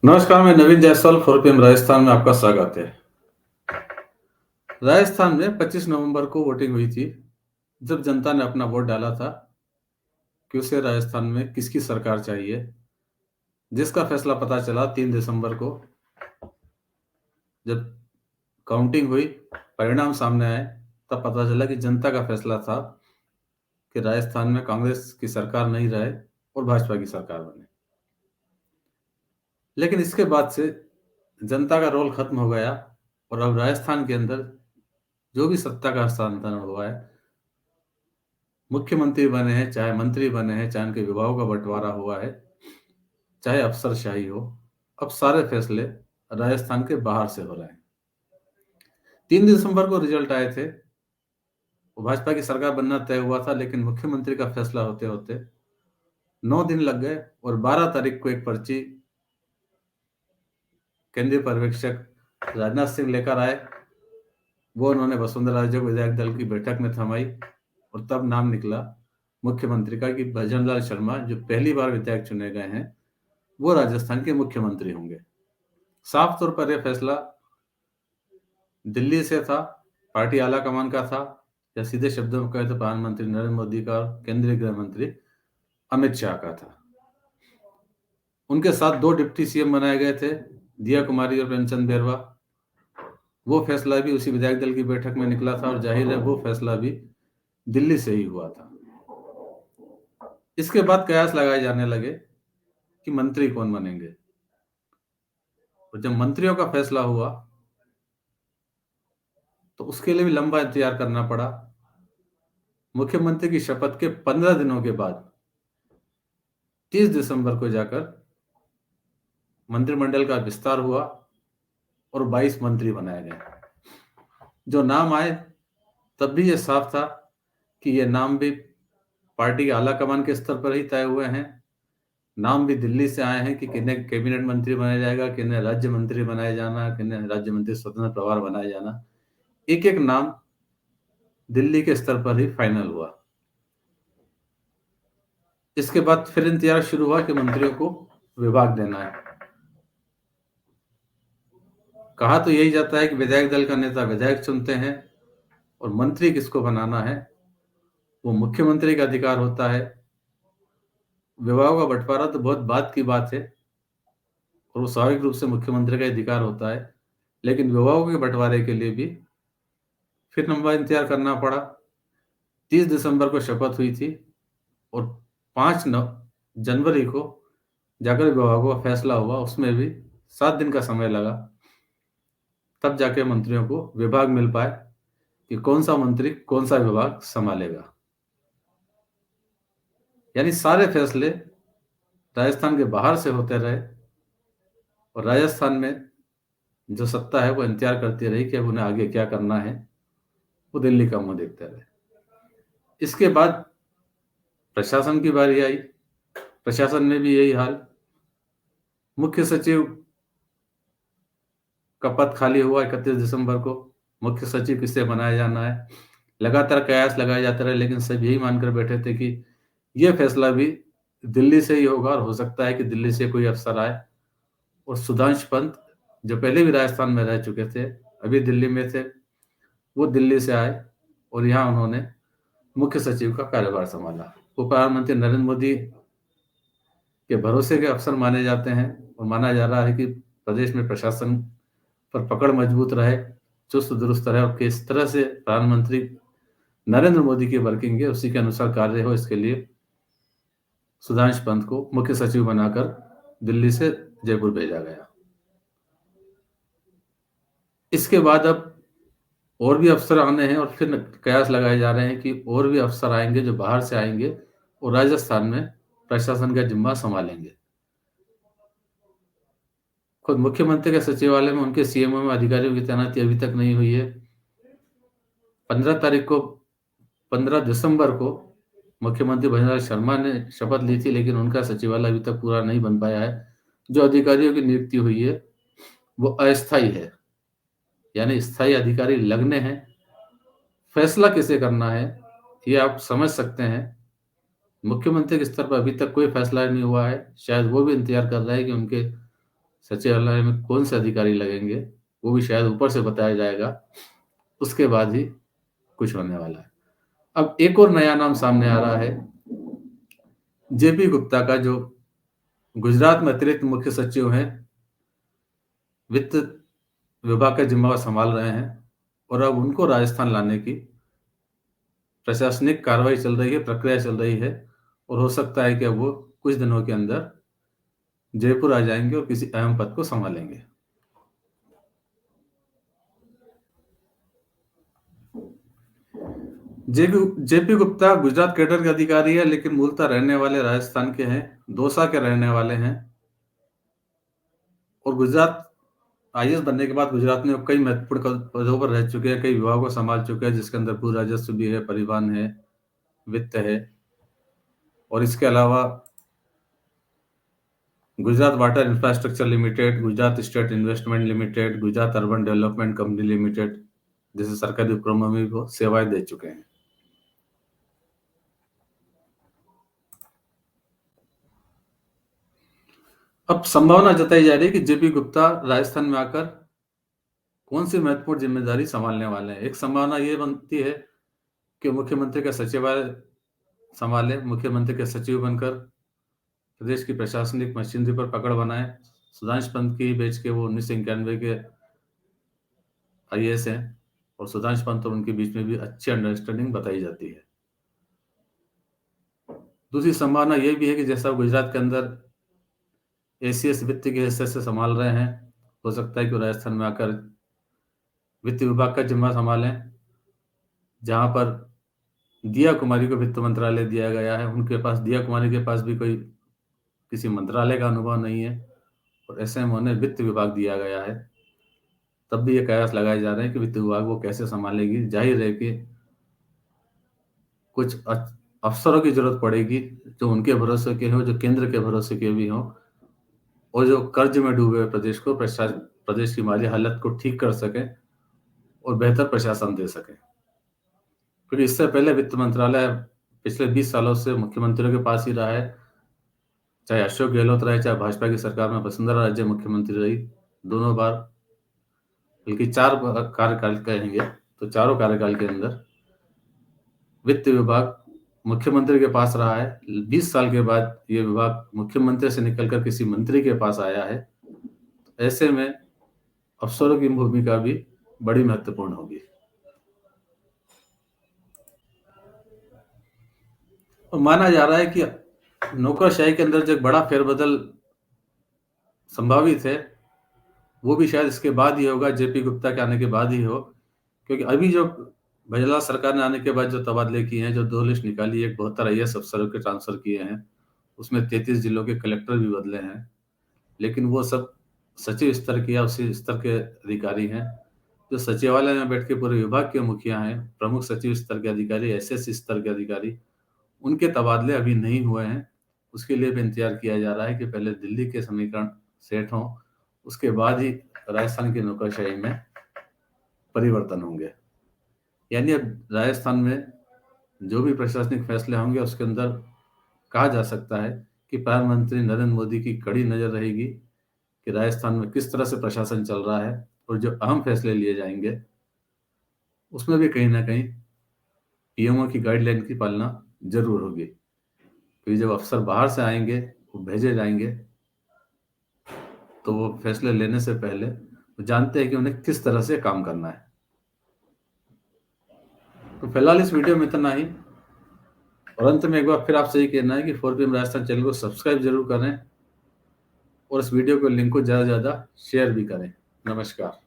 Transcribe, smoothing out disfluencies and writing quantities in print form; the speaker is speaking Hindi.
नमस्कार, मैं नवीन जायसवाल 4PM राजस्थान में आपका स्वागत है। राजस्थान में 25 नवंबर को वोटिंग हुई थी, जब जनता ने अपना वोट डाला था कि उसे राजस्थान में किसकी सरकार चाहिए, जिसका फैसला पता चला 3 दिसंबर को। जब काउंटिंग हुई, परिणाम सामने आए, तब पता चला कि जनता का फैसला था कि राजस्थान में कांग्रेस की सरकार नहीं रहे और भाजपा की सरकार बने। लेकिन इसके बाद से जनता का रोल खत्म हो गया और अब राजस्थान के अंदर जो भी सत्ता का हस्तांतरण हुआ है, मुख्यमंत्री बने हैं, चाहे मंत्री बने हैं, चाहे उनके विभागों का बंटवारा हुआ है, चाहे अफसरशाही हो, अब सारे फैसले राजस्थान के बाहर से हो रहे हैं। 3 दिसंबर को रिजल्ट आए थे, वो भाजपा की सरकार बनना तय हुआ था, लेकिन मुख्यमंत्री का फैसला होते होते 9 दिन लग गए और 12 तारीख को एक पर्ची केंद्रीय पर्यवेक्षक राजनाथ सिंह लेकर आए। वो उन्होंने वसुंधरा राजे को विधायक दल की बैठक में थमाई और तब नाम निकला मुख्यमंत्री का कि भजनलाल शर्मा, जो पहली बार विधायक चुने गए हैं, वो राजस्थान के मुख्यमंत्री होंगे। साफ तौर पर यह फैसला दिल्ली से था, पार्टी आलाकमान का था, या सीधे शब्दों में कहे तो प्रधानमंत्री नरेंद्र मोदी का और केंद्रीय गृह मंत्री अमित शाह का था। उनके साथ 2 डिप्टी सीएम बनाए गए थे, दिया कुमारी और प्रेमचंद बैरवा। वो फैसला भी उसी विधायक दल की बैठक में निकला था और जाहिर है वो फैसला भी दिल्ली से ही हुआ था। इसके बाद कयास लगाए जाने लगे कि मंत्री कौन बनेंगे, और जब मंत्रियों का फैसला हुआ तो उसके लिए भी लंबा इंतजार करना पड़ा। मुख्यमंत्री की शपथ के 15 दिनों के बाद 30 दिसंबर को जाकर मंत्रिमंडल का विस्तार हुआ और 22 मंत्री बनाए गए। जो नाम आए, तब भी ये साफ था कि ये नाम भी पार्टी के आलाकमान के स्तर पर ही तय हुए हैं। नाम भी दिल्ली से आए हैं कि किन्हें कैबिनेट मंत्री बनाया जाएगा, किन्हें राज्य मंत्री बनाया जाना, किन्हें राज्य मंत्री स्वतंत्र प्रभार बनाया जाना। एक एक नाम दिल्ली के स्तर पर ही फाइनल हुआ। इसके बाद फिर इंतजार शुरू हुआ कि मंत्रियों को विभाग देना है। कहा तो यही जाता है कि विधायक दल का नेता विधायक चुनते हैं और मंत्री किसको बनाना है वो मुख्यमंत्री का अधिकार होता है। विभागों का बंटवारा तो बहुत बाद की बात है और वो स्वाभाविक रूप से मुख्यमंत्री का अधिकार होता है, लेकिन विभागों के बंटवारे के लिए भी फिर लंबा इंतजार करना पड़ा। 30 दिसंबर को शपथ हुई थी और 5 जनवरी को जाकर विभागों का फैसला हुआ, उसमें भी 7 दिन का समय लगा। तब जाके मंत्रियों को विभाग मिल पाए कि कौन सा मंत्री कौन सा विभाग संभालेगा। यानी सारे फैसले राजस्थान के बाहर से होते रहे और राजस्थान में जो सत्ता है वो इंतजार करती रही कि अब उन्हें आगे क्या करना है, वो दिल्ली का मुंह देखते रहे। इसके बाद प्रशासन की बारी आई। प्रशासन में भी यही हाल। मुख्य सचिव का पद खाली हुआ 31 दिसंबर को। मुख्य सचिव किससे बनाया जाना है, लगातार कयास लगाए जाते रहे, लेकिन सब यही मानकर बैठे थे कि यह फैसला भी दिल्ली से ही होगा और हो सकता है कि दिल्ली से कोई अफसर आए। और सुधांशु पंत, जो पहले भी राजस्थान में रह चुके थे, अभी दिल्ली में थे, वो दिल्ली से आए और यहाँ उन्होंने मुख्य सचिव का कार्यभार संभाला। वो प्रधानमंत्री नरेंद्र मोदी के भरोसे के अफसर माने जाते हैं और माना जा रहा है कि प्रदेश में प्रशासन पर पकड़ मजबूत रहे, चुस्त दुरुस्त रहे और किस तरह से प्रधानमंत्री नरेंद्र मोदी की वर्किंग है उसी के अनुसार कार्य हो, इसके लिए सुधांशु पंत को मुख्य सचिव बनाकर दिल्ली से जयपुर भेजा गया। इसके बाद अब और भी अफसर आने हैं और फिर कयास लगाए जा रहे हैं कि और भी अफसर आएंगे जो बाहर से आएंगे और राजस्थान में प्रशासन का जिम्मा संभालेंगे। खुद मुख्यमंत्री के सचिवालय में उनके सीएमओ में अधिकारियों की तैनाती अभी तक नहीं हुई है। 15 दिसंबर को मुख्यमंत्री भजनलाल शर्मा ने शपथ ली थी, लेकिन उनका सचिवालय अभी तक पूरा नहीं बन पाया है। जो अधिकारियों की नियुक्ति हुई है वो अस्थायी है, यानी स्थायी अधिकारी लगने हैं। फैसला किसे करना है ये आप समझ सकते हैं। मुख्यमंत्री के स्तर पर अभी तक कोई फैसला नहीं हुआ है। शायद वो भी इंतजार कर रहे हैं कि उनके सचिवालय में कौन से अधिकारी लगेंगे वो भी शायद ऊपर से बताया जाएगा, उसके बाद ही कुछ होने वाला है। अब एक और नया नाम सामने आ रहा है, जेपी गुप्ता का, जो गुजरात में अतिरिक्त मुख्य सचिव हैं, वित्त विभाग का जिम्मेवार संभाल रहे हैं, और अब उनको राजस्थान लाने की प्रशासनिक कार्रवाई चल रही है, प्रक्रिया चल रही है, और हो सकता है कि अब वो कुछ दिनों के अंदर जयपुर आ जाएंगे और किसी अहम पद को संभालेंगे। जेपी गुप्ता गुजरात कैडर के अधिकारी है, लेकिन मूलतः रहने वाले राजस्थान के हैं, दौसा के रहने वाले हैं, और गुजरात आईएएस बनने के बाद गुजरात में कई महत्वपूर्ण पदों पर रह चुके हैं, कई विभागों को संभाल चुके हैं, जिसके अंदर भू राजस्व भी है, परिवहन है, वित्त है, और इसके अलावा Gujarat water infrastructure limited, Gujarat estate investment limited, Gujarat urban development company limited जैसे सरकारी उपक्रमों में वो सेवाएं दे चुके हैं। अब संभावना जताई जा रही है कि जेपी गुप्ता राजस्थान में आकर कौन सी महत्वपूर्ण जिम्मेदारी संभालने वाले हैं। एक संभावना ये बनती है कि मुख्यमंत्री का सचिवालय संभाले, मुख्यमंत्री के सचिव बनकर प्रदेश की प्रशासनिक मशीनरी पर पकड़ बनाए। सुधांशु पंत की बेच के वो 1991 के आईएएस हैं, और सुधांशु पंत और उनके बीच में भी अच्छी अंडरस्टैंडिंग बताई जाती है। दूसरी संभावना ये भी है कि जैसा गुजरात के अंदर एसीएस वित्त के हिस्से से संभाल रहे हैं, हो सकता है कि राजस्थान में आकर वित्त विभाग का जिम्मा संभालें, जहां पर दिया कुमारी को वित्त मंत्रालय दिया गया है। उनके पास, दिया कुमारी के पास भी कोई किसी मंत्रालय का अनुभव नहीं है, और ऐसे में उन्हें वित्त विभाग दिया गया है। तब भी ये कयास लगाए जा रहे हैं कि वित्त विभाग वो कैसे संभालेगी। जाहिर है कि कुछ अफसरों की जरूरत पड़ेगी जो उनके भरोसे के हों, जो केंद्र के भरोसे के भी हों, और जो कर्ज में डूबे हुए प्रदेश को, प्रदेश की माली हालत को ठीक कर सकें और बेहतर प्रशासन दे सकें। क्योंकि इससे पहले वित्त मंत्रालय पिछले 20 सालों से मुख्यमंत्रियों के पास ही रहा है, चाहे अशोक गहलोत रहे, चाहे भाजपा की सरकार में वसुंधरा राजे मुख्यमंत्री रही, दोनों बार, बल्कि 4 कार्यकाल कहेंगे तो चारों कार्यकाल के अंदर वित्त विभाग मुख्यमंत्री के पास रहा है। 20 साल के बाद ये विभाग मुख्यमंत्री से निकलकर किसी मंत्री के पास आया है। ऐसे में अफसरों की भूमिका भी बड़ी महत्वपूर्ण होगी। और माना जा रहा है कि नौकरशाही के अंदर जो एक बड़ा फेरबदल संभावित है, वो भी शायद इसके बाद ही होगा, जेपी गुप्ता के आने के बाद ही हो। क्योंकि अभी जो भजला सरकार ने आने के बाद जो तबादले किए हैं, जो 2 लिस्ट निकाली है, 72 आईएएस अफसरों के ट्रांसफर किए हैं, उसमें 33 जिलों के कलेक्टर भी बदले हैं, लेकिन वो सब सचिव स्तर के या उसी स्तर के अधिकारी हैं। जो सचिवालय में बैठ के पूरे विभाग के मुखिया हैं, प्रमुख सचिव स्तर के अधिकारी, एसएससी स्तर के अधिकारी, उनके तबादले अभी नहीं हुए हैं। उसके लिए भी इंतजार किया जा रहा है कि पहले दिल्ली के समीकरण सेट हों, उसके बाद ही राजस्थान की नौकरशाही में परिवर्तन होंगे। यानी अब राजस्थान में जो भी प्रशासनिक फैसले होंगे, उसके अंदर कहा जा सकता है कि प्रधानमंत्री नरेंद्र मोदी की कड़ी नजर रहेगी कि राजस्थान में किस तरह से प्रशासन चल रहा है, और जो अहम फैसले लिए जाएंगे उसमें भी कहीं ना कहीं पीएमओ की गाइडलाइन की पालना जरूर होगी। क्योंकि जब अफसर बाहर से आएंगे, वो भेजे जाएंगे, तो वो फैसले लेने से पहले वो जानते हैं कि उन्हें किस तरह से काम करना है। तो फिलहाल इस वीडियो में इतना ही, और अंत में एक बार फिर आपसे ये कहना है कि 4PM राजस्थान चैनल को सब्सक्राइब जरूर करें, और इस वीडियो को लिंक को ज़्यादा से ज़्यादा शेयर भी करें। नमस्कार।